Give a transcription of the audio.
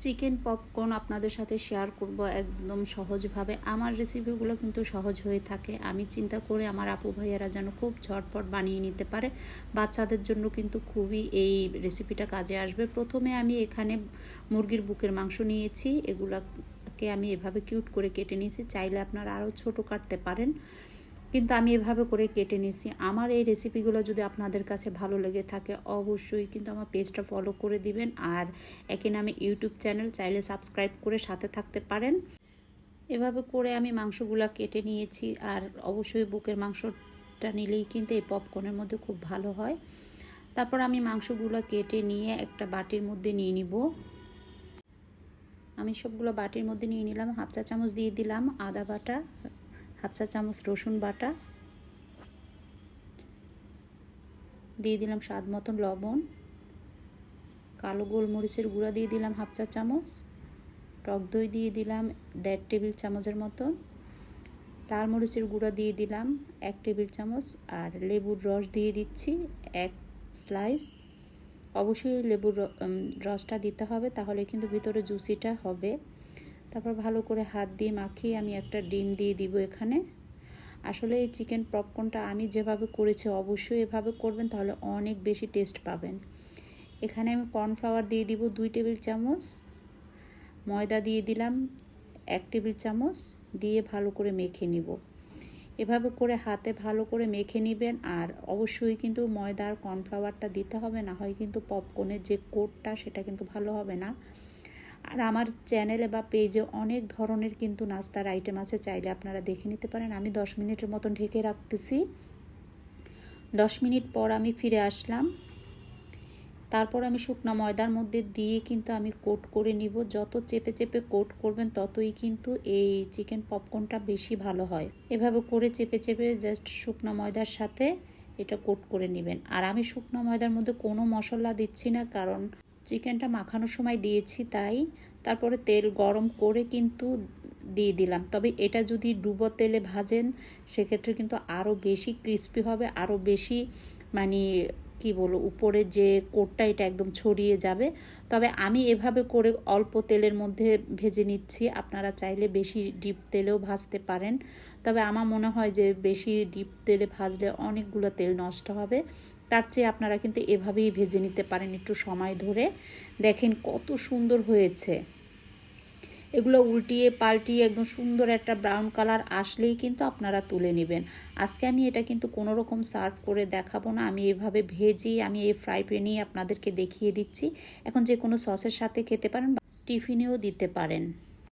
Chicken popcorn আপনাদের সাথে share করব একদম সহজভাবে। আমার রেসিপিগুলো কিন্তু সহজ হয়ে থাকে। আমি চিন্তা করে আমার আপু ভাইয়ারা যেন খুব ঝটপট বানিয়ে নিতে পারে। বাচ্চাদের জন্য কিন্তু খুবই এই রেসিপিটা কাজে আসবে। প্রথমে আমি এখানে মুরগির বুকের মাংস নিয়েছি। এগুলাকে আমি এভাবে কিউট করে কেটে নিয়েছি। চাইলে আপনারা আরও ছোট কাটতে পারেন, কিন্তু আমি এভাবে করে কেটে নিয়েছি। আমার এই রেসিপিগুলো যদি আপনাদের কাছে ভালো লেগে থাকে অবশ্যই কিন্তু আমার পেজটা ফলো করে দিবেন। আর একই নামে ইউটিউব চ্যানেল, চাইলে সাবস্ক্রাইব করে সাথে থাকতে পারেন। এভাবে করে আমি মাংসগুলো কেটে নিয়েছি। আর অবশ্যই বুকের মাংসটা নিলেই কিন্তু এই পপকর্নের মধ্যে খুব ভালো হয়। তারপর আমি মাংসগুলো কেটে নিয়ে একটা বাটির মধ্যে নিয়ে নিব। আমি সবগুলো বাটির মধ্যে নিয়ে নিলাম। হাফ চা চামচ দিয়ে দিলাম আদা বাটা, হাফ চা চামচ রসুন বাটা, দিয়ে দিলাম স্বাদ মতন লবণ, কালো গোলমরিচের গুঁড়া দিয়ে দিলাম হাফ চা চামচ, টক দই দিয়ে দিলাম 1.5 টেবিল চামচের মতন, লাল মরিচের গুঁড়া দিয়ে দিলাম 1 টেবিল চামচ, আর লেবুর রস দিয়ে দিচ্ছি 1 স্লাইস। অবশ্যই লেবুর রসটা দিতে হবে, তাহলে কিন্তু ভিতরে জুসিটা হবে। তারপর ভালো করে হাত দিয়ে মাখিয়ে আমি একটা ডিম দিয়ে দিব এখানে। আসলে এই চিকেন পপকর্নটা আমি যেভাবে করেছি অবশ্যই এভাবে করবেন, তাহলে অনেক বেশি টেস্ট পাবেন। এখানে আমি কর্নফ্লাওয়ার দিয়ে দিব 2 টেবিল চামচ, ময়দা দিয়ে দিলাম 1 টেবিল চামচ, দিয়ে ভালো করে মেখে নিব। এভাবে করে হাতে ভালো করে মেখে নেবেন। আর অবশ্যই কিন্তু ময়দা আর কর্নফ্লাওয়ারটা দিতে হবে, না হয় কিন্তু পপকর্নের যে কোটটা সেটা কিন্তু ভালো হবে না। আর আমার চ্যানেলে বা পেজে অনেক ধরনের কিন্তু নাস্তার আইটেম আছে, চাইলে আপনারা দেখে নিতে পারেন। আমি 10 মিনিটের মতন ঢেকে রাখতেছি। 10 মিনিট পর আমি ফিরে আসলাম। তারপর আমি শুকনো ময়দার মধ্যে দিয়ে কিন্তু আমি কোট করে নিব। যত চেপে চেপে কোট করবেন ততই কিন্তু এই চিকেন পপকর্নটা বেশি ভালো হয়। এভাবে করে চেপে চেপে জাস্ট শুকনো ময়দার সাথে এটা কোট করে নেবেন। আর আমি শুকনো ময়দার মধ্যে কোনো মশলা দিচ্ছি না, কারণ চিকেনটা মাখানোর সময় দিয়েছি তাই। তারপরে তেল গরম করে কিন্তু দিয়ে দিলাম। তবে এটা যদি ডুবো তেলে ভাজেন সেক্ষেত্রে কিন্তু আরও বেশি ক্রিস্পি হবে, আরও বেশি মানে কি বলবো, উপরে যে কোটটা এটা একদম ছড়িয়ে যাবে। তবে আমি এভাবে করে অল্প তেলের মধ্যে ভেজে নিচ্ছি। আপনারা চাইলে বেশি ডিপ তেলেও ভাজতে পারেন, তবে আমার মনে হয় যে বেশি ডিপ তেলে ভাজলে অনেকগুলো তেল নষ্ট হবে। তার চেয়ে আপনারা কিন্তু এভাবেই ভেজে নিতে পারেন একটু সময় ধরে। দেখেন কত সুন্দর হয়েছে। এগুলো উল্টিয়ে পাল্টিয়ে একদম সুন্দর একটা ব্রাউন কালার আসলেই কিন্তু আপনারা তুলে নেবেন। আজকে আমি এটা কিন্তু কোনো রকম সার্ভ করে দেখাবো না, আমি এভাবে ভেজেই আমি এই ফ্রাই প্যানেই আপনাদেরকে দেখিয়ে দিচ্ছি। এখন যে কোনো সসের সাথে খেতে পারেন, টিফিনেও দিতে পারেন।